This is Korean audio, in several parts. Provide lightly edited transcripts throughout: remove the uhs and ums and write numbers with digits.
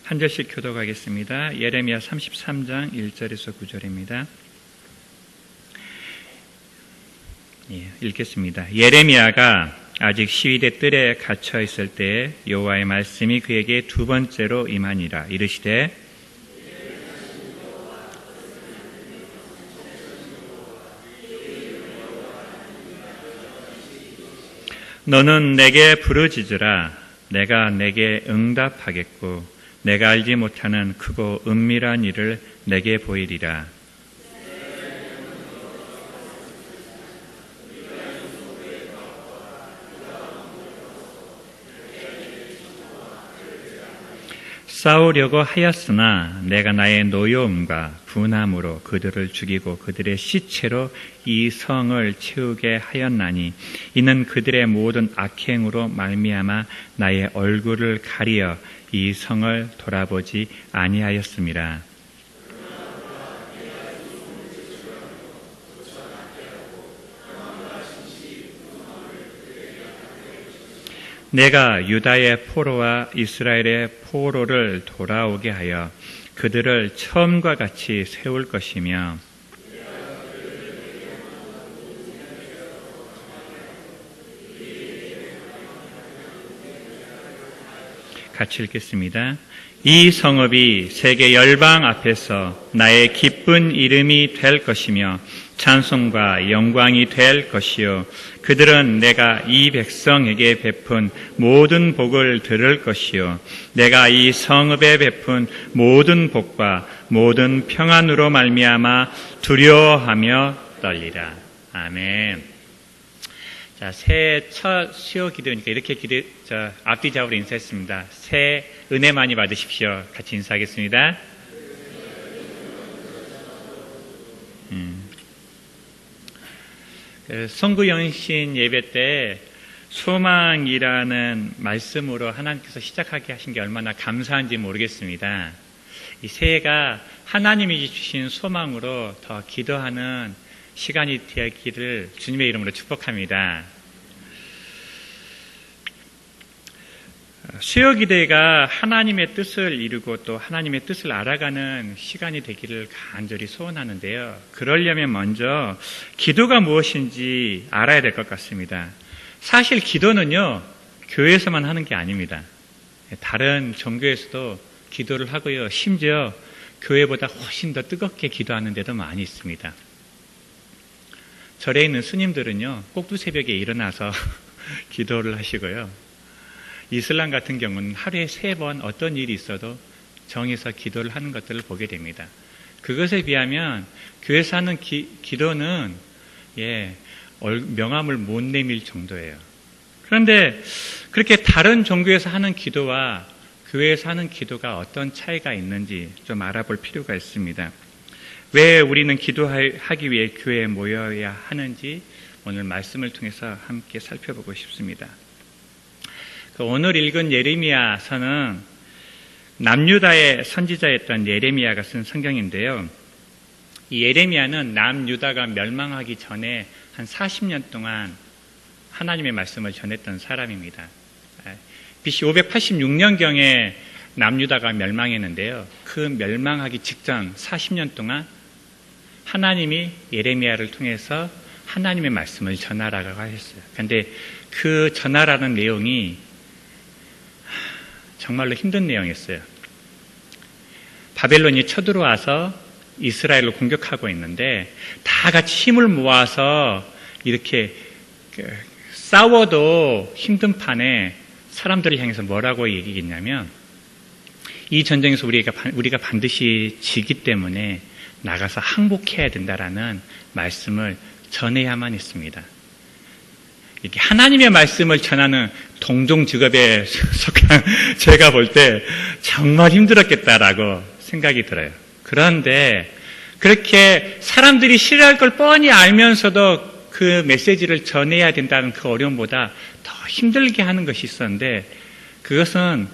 한 절씩 교독하겠습니다. 예레미야 33장 1절에서 9절입니다. 읽겠습니다. 예레미야가 아직 시위대 뜰에 갇혀 있을 때에 여호와의 말씀이 그에게 두 번째로 임하니라. 이르시되 너는 내게 부르짖으라. 내가 내게 응답하겠고 내가 알지 못하는 크고 은밀한 일을 내게 보이리라. 싸우려고 하였으나 내가 나의 노여움과 분함으로 그들을 죽이고 그들의 시체로 이 성을 채우게 하였나니 이는 그들의 모든 악행으로 말미암아 나의 얼굴을 가리어 이 성을 돌아보지 아니하였음이라. 내가 유다의 포로와 이스라엘의 포로를 돌아오게 하여 그들을 처음과 같이 세울 것이며 같이 읽겠습니다. 이 성읍이 세계 열방 앞에서 나의 기쁜 이름이 될 것이며 찬송과 영광이 될 것이요 그들은 내가 이 백성에게 베푼 모든 복을 들을 것이요 내가 이 성읍에 베푼 모든 복과 모든 평안으로 말미암아 두려워하며 떨리라. 아멘. 자, 새해 첫 수요 기도니까 이렇게 앞뒤좌우로 인사했습니다. 새해 은혜 많이 받으십시오. 같이 인사하겠습니다. 성구영신 예배 때 소망이라는 말씀으로 하나님께서 시작하게 하신 게 얼마나 감사한지 모르겠습니다. 이 새해가 하나님이 주신 소망으로 더 기도하는 시간이 되기를 주님의 이름으로 축복합니다. 수요 기도가 하나님의 뜻을 이루고 또 하나님의 뜻을 알아가는 시간이 되기를 간절히 소원하는데요. 그러려면 먼저 기도가 무엇인지 알아야 될 것 같습니다. 사실 기도는요, 교회에서만 하는 게 아닙니다. 다른 종교에서도 기도를 하고요. 심지어 교회보다 훨씬 더 뜨겁게 기도하는 데도 많이 있습니다. 절에 있는 스님들은요, 꼭두새벽에 일어나서 기도를 하시고요. 이슬람 같은 경우는 하루에 3번 어떤 일이 있어도 정해서 기도를 하는 것들을 보게 됩니다. 그것에 비하면 교회에서 하는 기도는 명함을 못 내밀 정도예요. 그런데 그렇게 다른 종교에서 하는 기도와 교회에서 하는 기도가 어떤 차이가 있는지 좀 알아볼 필요가 있습니다. 왜 우리는 기도하기 위해 교회에 모여야 하는지 오늘 말씀을 통해서 함께 살펴보고 싶습니다. 오늘 읽은 예레미야서는 남유다의 선지자였던 예레미야가 쓴 성경인데요. 이 예레미야는 남유다가 멸망하기 전에 한 40년 동안 하나님의 말씀을 전했던 사람입니다. BC 586년경에 남유다가 멸망했는데요. 그 멸망하기 직전 40년 동안 하나님이 예레미야를 통해서 하나님의 말씀을 전하라고 하셨어요. 그런데 그 전하라는 내용이 정말로 힘든 내용이었어요. 바벨론이 쳐들어와서 이스라엘을 공격하고 있는데 다 같이 힘을 모아서 이렇게 싸워도 힘든 판에 사람들을 향해서 뭐라고 얘기했냐면 이 전쟁에서 우리가 반드시 지기 때문에 나가서 항복해야 된다라는 말씀을 전해야만 했습니다. 이렇게 하나님의 말씀을 전하는 동종 직업에 속한 제가 볼 때 정말 힘들었겠다라고 생각이 들어요. 그런데 그렇게 사람들이 싫어할 걸 뻔히 알면서도 그 메시지를 전해야 된다는 그 어려움보다 더 힘들게 하는 것이 있었는데 그것은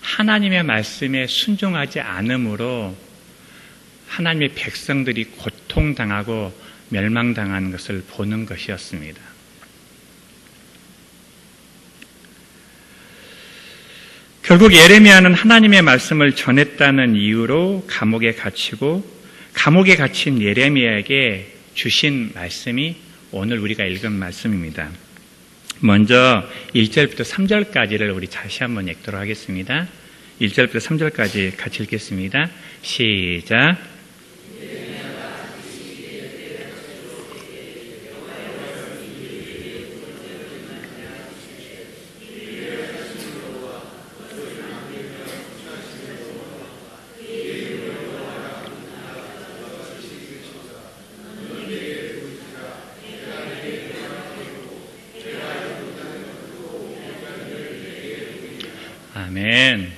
하나님의 말씀에 순종하지 않음으로 하나님의 백성들이 고통당하고 멸망당한 것을 보는 것이었습니다. 결국 예레미야는 하나님의 말씀을 전했다는 이유로 감옥에 갇히고, 감옥에 갇힌 예레미야에게 주신 말씀이 오늘 우리가 읽은 말씀입니다. 먼저 1절부터 3절까지를 우리 다시 한번 읽도록 하겠습니다. 1절부터 3절까지 같이 읽겠습니다. 시작. 아멘.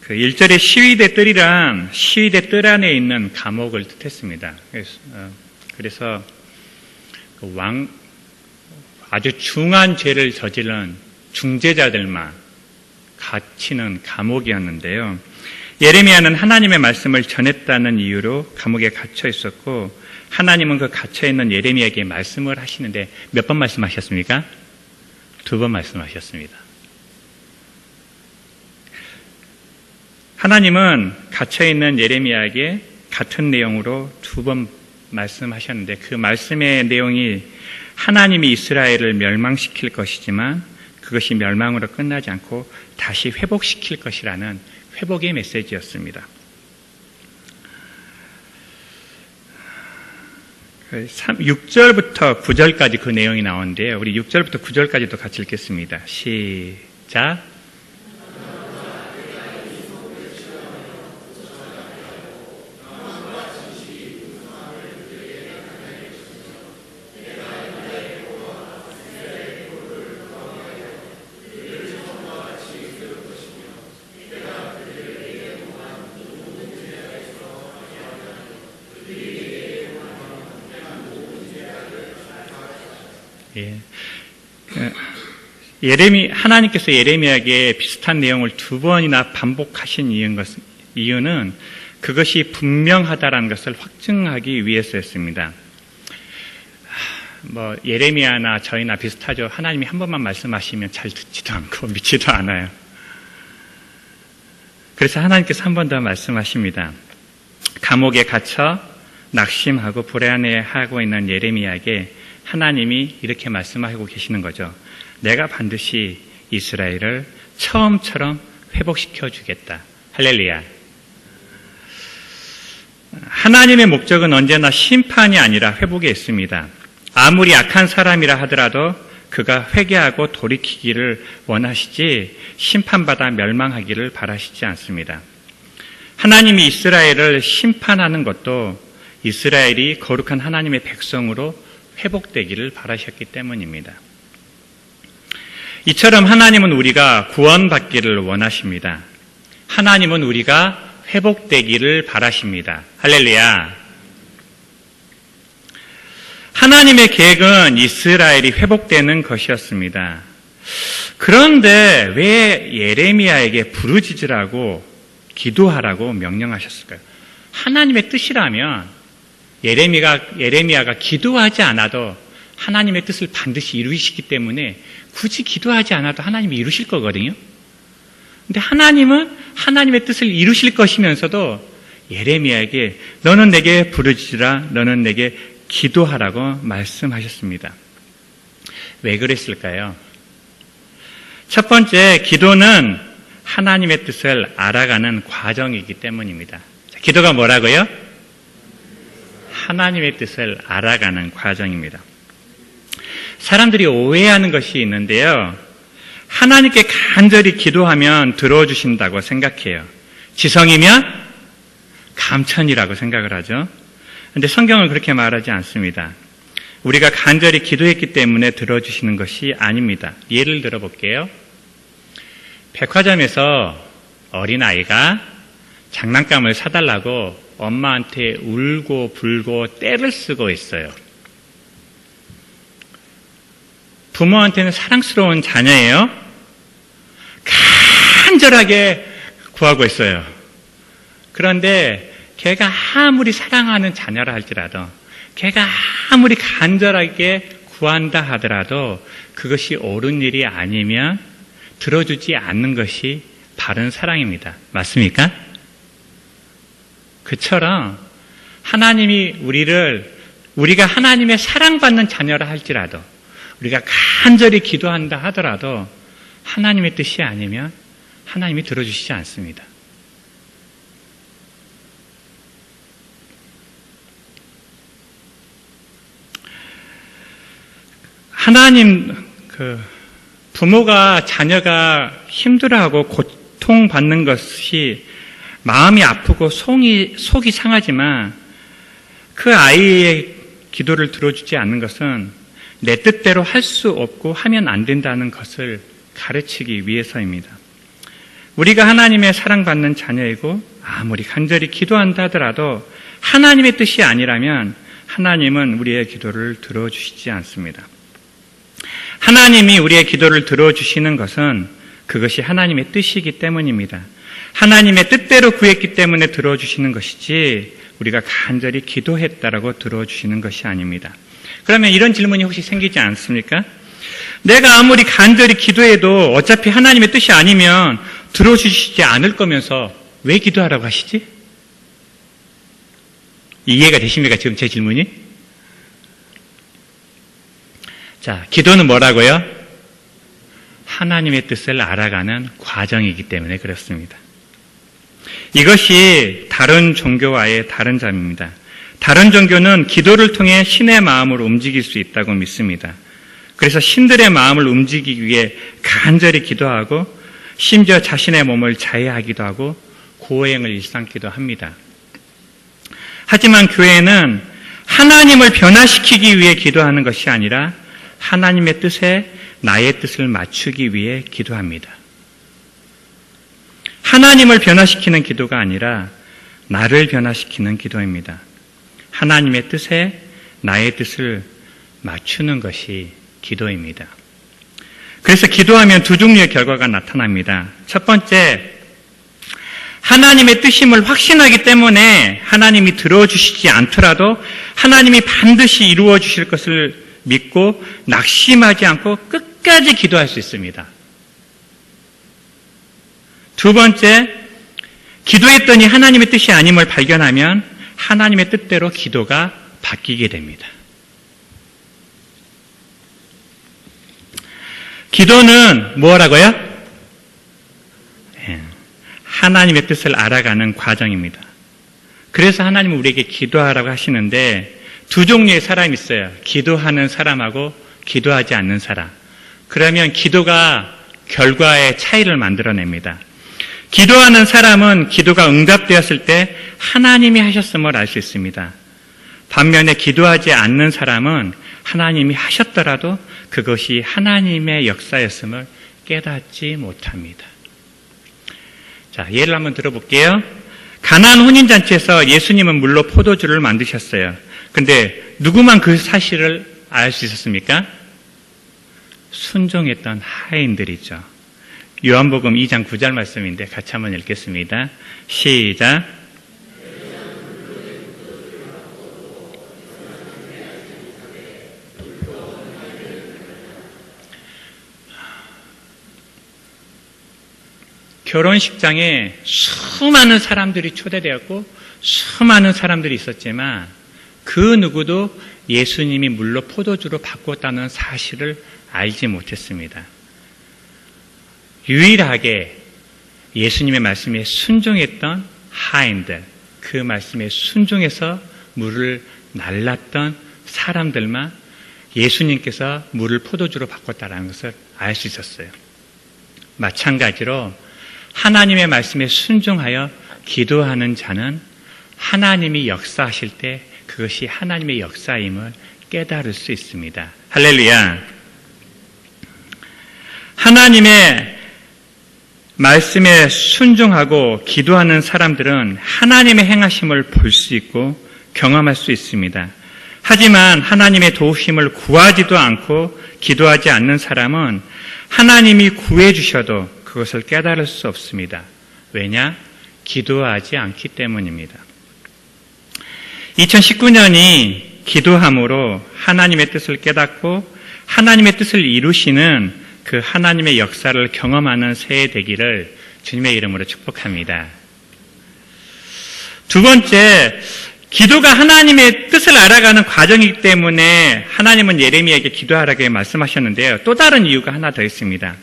그 1절의 시위대 뜰이란 시위대 뜰 안에 있는 감옥을 뜻했습니다. 그래서 그 아주 중한 죄를 저지른 중재자들만 갇히는 감옥이었는데요. 예레미야는 하나님의 말씀을 전했다는 이유로 감옥에 갇혀 있었고, 하나님은 그 갇혀 있는 예레미야에게 말씀을 하시는데 몇 번 말씀하셨습니까? 2번 말씀하셨습니다. 하나님은 갇혀있는 예레미야에게 같은 내용으로 2번 말씀하셨는데, 그 말씀의 내용이 하나님이 이스라엘을 멸망시킬 것이지만 그것이 멸망으로 끝나지 않고 다시 회복시킬 것이라는 회복의 메시지였습니다. 6절부터 9절까지 그 내용이 나오는데요. 우리 6절부터 9절까지도 같이 읽겠습니다. 시작. 하나님께서 예레미야에게 비슷한 내용을 2번이나 반복하신 이유는 그것이 분명하다라는 것을 확증하기 위해서였습니다. 예레미야나 저희나 비슷하죠. 하나님이 한 번만 말씀하시면 잘 듣지도 않고 믿지도 않아요. 그래서 하나님께서 한 번 더 말씀하십니다. 감옥에 갇혀 낙심하고 불안해하고 있는 예레미야에게 하나님이 이렇게 말씀하고 계시는 거죠. 내가 반드시 이스라엘을 처음처럼 회복시켜 주겠다. 할렐루야. 하나님의 목적은 언제나 심판이 아니라 회복에 있습니다. 아무리 악한 사람이라 하더라도 그가 회개하고 돌이키기를 원하시지 심판받아 멸망하기를 바라시지 않습니다. 하나님이 이스라엘을 심판하는 것도 이스라엘이 거룩한 하나님의 백성으로 회복되기를 바라셨기 때문입니다. 이처럼 하나님은 우리가 구원받기를 원하십니다. 하나님은 우리가 회복되기를 바라십니다. 할렐루야. 하나님의 계획은 이스라엘이 회복되는 것이었습니다. 그런데 왜 예레미야에게 부르짖으라고 기도하라고 명령하셨을까요? 하나님의 뜻이라면 예레미야가 기도하지 않아도 하나님의 뜻을 반드시 이루시기 때문에 굳이 기도하지 않아도 하나님이 이루실 거거든요. 근데 하나님은 하나님의 뜻을 이루실 것이면서도 예레미야에게 너는 내게 부르짖으라, 너는 내게 기도하라고 말씀하셨습니다. 왜 그랬을까요? 첫 번째, 기도는 하나님의 뜻을 알아가는 과정이기 때문입니다. 기도가 뭐라고요? 하나님의 뜻을 알아가는 과정입니다. 사람들이 오해하는 것이 있는데요. 하나님께 간절히 기도하면 들어주신다고 생각해요. 지성이면 감천이라고 생각을 하죠. 그런데 성경은 그렇게 말하지 않습니다. 우리가 간절히 기도했기 때문에 들어주시는 것이 아닙니다. 예를 들어볼게요. 백화점에서 어린아이가 장난감을 사달라고 엄마한테 울고 불고 떼를 쓰고 있어요. 부모한테는 사랑스러운 자녀예요. 간절하게 구하고 있어요. 그런데 걔가 아무리 사랑하는 자녀라 할지라도 걔가 아무리 간절하게 구한다 하더라도 그것이 옳은 일이 아니면 들어주지 않는 것이 바른 사랑입니다. 맞습니까? 그처럼 하나님이 우리가 하나님의 사랑받는 자녀라 할지라도, 우리가 간절히 기도한다 하더라도 하나님의 뜻이 아니면 하나님이 들어주시지 않습니다. 하나님, 부모가 자녀가 힘들어하고 고통받는 것이 마음이 아프고 속이 상하지만 그 아이의 기도를 들어주지 않는 것은 내 뜻대로 할 수 없고 하면 안 된다는 것을 가르치기 위해서입니다. 우리가 하나님의 사랑받는 자녀이고 아무리 간절히 기도한다 하더라도 하나님의 뜻이 아니라면 하나님은 우리의 기도를 들어주시지 않습니다. 하나님이 우리의 기도를 들어주시는 것은 그것이 하나님의 뜻이기 때문입니다. 하나님의 뜻대로 구했기 때문에 들어주시는 것이지 우리가 간절히 기도했다라고 들어주시는 것이 아닙니다. 그러면 이런 질문이 혹시 생기지 않습니까? 내가 아무리 간절히 기도해도 어차피 하나님의 뜻이 아니면 들어주시지 않을 거면서 왜 기도하라고 하시지? 이해가 되십니까? 지금 제 질문이? 자, 기도는 뭐라고요? 하나님의 뜻을 알아가는 과정이기 때문에 그렇습니다. 이것이 다른 종교와의 다른 점입니다. 다른 종교는 기도를 통해 신의 마음을 움직일 수 있다고 믿습니다. 그래서 신들의 마음을 움직이기 위해 간절히 기도하고 심지어 자신의 몸을 자해하기도 하고 고행을 일삼기도 합니다. 하지만 교회는 하나님을 변화시키기 위해 기도하는 것이 아니라 하나님의 뜻에 나의 뜻을 맞추기 위해 기도합니다. 하나님을 변화시키는 기도가 아니라 나를 변화시키는 기도입니다. 하나님의 뜻에 나의 뜻을 맞추는 것이 기도입니다. 그래서 기도하면 두 종류의 결과가 나타납니다. 첫 번째, 하나님의 뜻임을 확신하기 때문에 하나님이 들어주시지 않더라도 하나님이 반드시 이루어 주실 것을 믿고 낙심하지 않고 끝까지 기도할 수 있습니다. 두 번째, 기도했더니 하나님의 뜻이 아님을 발견하면 하나님의 뜻대로 기도가 바뀌게 됩니다. 기도는 뭐라고요? 하나님의 뜻을 알아가는 과정입니다. 그래서 하나님은 우리에게 기도하라고 하시는데 두 종류의 사람이 있어요. 기도하는 사람하고 기도하지 않는 사람. 그러면 기도가 결과의 차이를 만들어냅니다. 기도하는 사람은 기도가 응답되었을 때 하나님이 하셨음을 알 수 있습니다. 반면에 기도하지 않는 사람은 하나님이 하셨더라도 그것이 하나님의 역사였음을 깨닫지 못합니다. 자, 예를 한번 들어볼게요. 가나안 혼인잔치에서 예수님은 물로 포도주를 만드셨어요. 근데 누구만 그 사실을 알 수 있었습니까? 순종했던 하인들이죠. 요한복음 2장 9절 말씀인데 같이 한번 읽겠습니다. 시작. 결혼식장에 수많은 사람들이 초대되었고 수많은 사람들이 있었지만 그 누구도 예수님이 물로 포도주로 바꿨다는 사실을 알지 못했습니다. 유일하게 예수님의 말씀에 순종했던 하인들, 그 말씀에 순종해서 물을 날랐던 사람들만 예수님께서 물을 포도주로 바꿨다는 것을 알 수 있었어요. 마찬가지로 하나님의 말씀에 순종하여 기도하는 자는 하나님이 역사하실 때 그것이 하나님의 역사임을 깨달을 수 있습니다. 할렐루야. 하나님의 말씀에 순종하고 기도하는 사람들은 하나님의 행하심을 볼 수 있고 경험할 수 있습니다. 하지만 하나님의 도우심을 구하지도 않고 기도하지 않는 사람은 하나님이 구해주셔도 그것을 깨달을 수 없습니다. 왜냐? 기도하지 않기 때문입니다. 2019년이 기도함으로 하나님의 뜻을 깨닫고 하나님의 뜻을 이루시는 그 하나님의 역사를 경험하는 새해 되기를 주님의 이름으로 축복합니다. 두 번째, 기도가 하나님의 뜻을 알아가는 과정이기 때문에 하나님은 예레미야에게 기도하라고 말씀하셨는데요. 또 다른 이유가 하나 더 있습니다.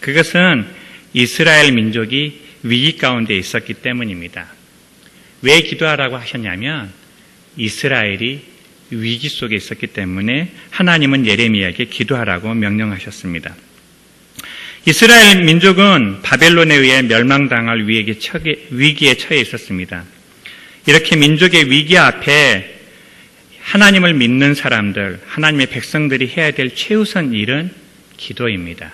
그것은 이스라엘 민족이 위기 가운데 있었기 때문입니다. 왜 기도하라고 하셨냐면 이스라엘이 위기 속에 있었기 때문에 하나님은 예레미야에게 기도하라고 명령하셨습니다. 이스라엘 민족은 바벨론에 의해 멸망당할 위기에 처해 있었습니다. 이렇게 민족의 위기 앞에 하나님을 믿는 사람들, 하나님의 백성들이 해야 될 최우선 일은 기도입니다.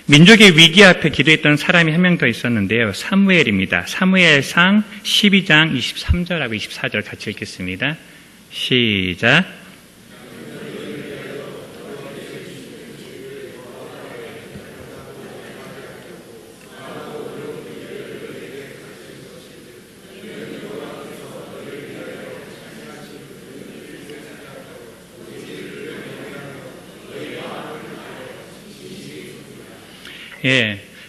민족의 위기 앞에 기도했던 사람이 한 명 더 있었는데요. 사무엘입니다. 사무엘상 12장 23절하고 24절 같이 읽겠습니다. 시작.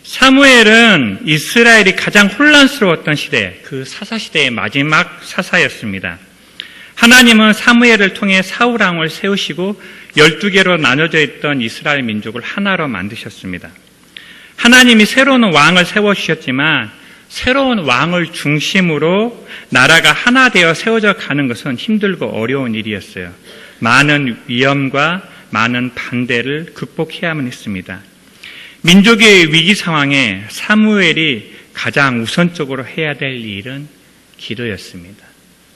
사무엘은 이스라엘이 가장 혼란스러웠던 시대, 그 사사시대의 마지막 사사였습니다. 하나님은 사무엘을 통해 사울왕을 세우시고 12개로 나눠져 있던 이스라엘 민족을 하나로 만드셨습니다. 하나님이 새로운 왕을 세워주셨지만 새로운 왕을 중심으로 나라가 하나 되어 세워져 가는 것은 힘들고 어려운 일이었어요. 많은 위험과 많은 반대를 극복해야만 했습니다. 민족의 위기 상황에 사무엘이 가장 우선적으로 해야 될 일은 기도였습니다.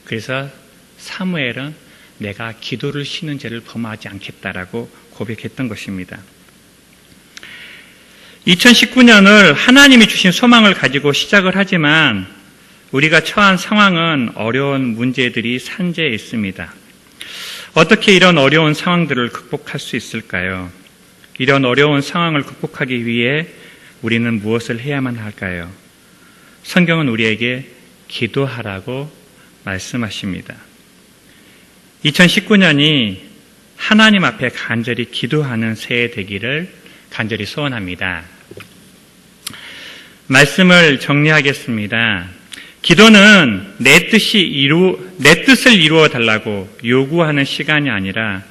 그래서 사무엘은 내가 기도를 쉬는 죄를 범하지 않겠다라고 고백했던 것입니다. 2019년을 하나님이 주신 소망을 가지고 시작을 하지만 우리가 처한 상황은 어려운 문제들이 산재해 있습니다. 어떻게 이런 어려운 상황들을 극복할 수 있을까요? 이런 어려운 상황을 극복하기 위해 우리는 무엇을 해야만 할까요? 성경은 우리에게 기도하라고 말씀하십니다. 2019년이 하나님 앞에 간절히 기도하는 새해 되기를 간절히 소원합니다. 말씀을 정리하겠습니다. 기도는 내 뜻을 이루어 달라고 요구하는 시간이 아니라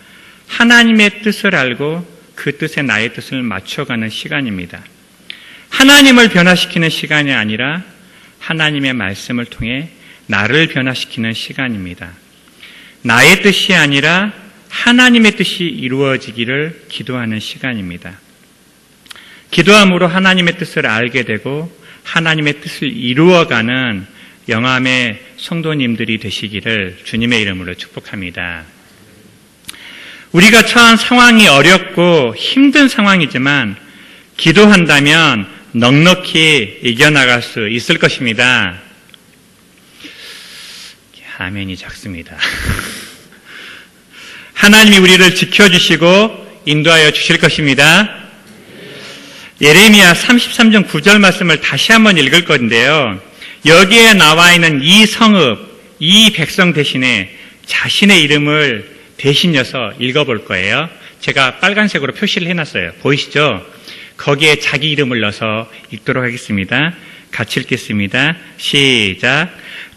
하나님의 뜻을 알고 그 뜻에 나의 뜻을 맞춰가는 시간입니다. 하나님을 변화시키는 시간이 아니라 하나님의 말씀을 통해 나를 변화시키는 시간입니다. 나의 뜻이 아니라 하나님의 뜻이 이루어지기를 기도하는 시간입니다. 기도함으로 하나님의 뜻을 알게 되고 하나님의 뜻을 이루어가는 영암의 성도님들이 되시기를 주님의 이름으로 축복합니다. 우리가 처한 상황이 어렵고 힘든 상황이지만 기도한다면 넉넉히 이겨나갈 수 있을 것입니다. 아멘이 작습니다. 하나님이 우리를 지켜주시고 인도하여 주실 것입니다. 예레미야 33장 9절 말씀을 다시 한번 읽을 건데요. 여기에 나와 있는 이 성읍, 이 백성 대신에 자신의 이름을 대신여서 읽어볼 거예요. 제가 빨간색으로 표시를 해놨어요. 보이시죠? 거기에 자기 이름을 넣어서 읽도록 하겠습니다. 같이 읽겠습니다. 시작.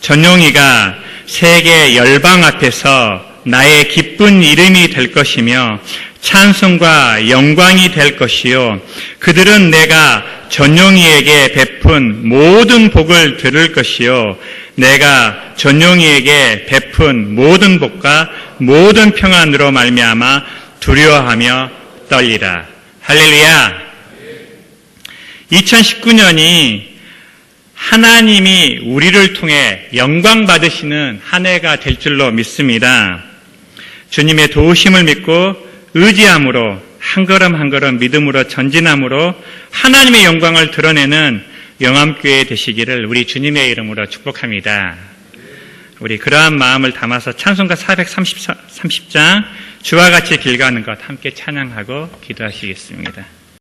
전용이가 세계 열방 앞에서 나의 기쁜 이름이 될 것이며 찬송과 영광이 될 것이요 그들은 내가 전용이에게 베푼 모든 복을 들을 것이요 내가 전용이에게 베푼 모든 복과 모든 평안으로 말미암아 두려워하며 떨리라. 할렐루야. 2019년이 하나님이 우리를 통해 영광 받으시는 한 해가 될 줄로 믿습니다. 주님의 도우심을 믿고 의지함으로 한 걸음 한 걸음 믿음으로 전진함으로 하나님의 영광을 드러내는 영암교회 되시기를 우리 주님의 이름으로 축복합니다. 우리 그러한 마음을 담아서 찬송가 430장 주와 같이 길 가는 것 함께 찬양하고 기도하시겠습니다.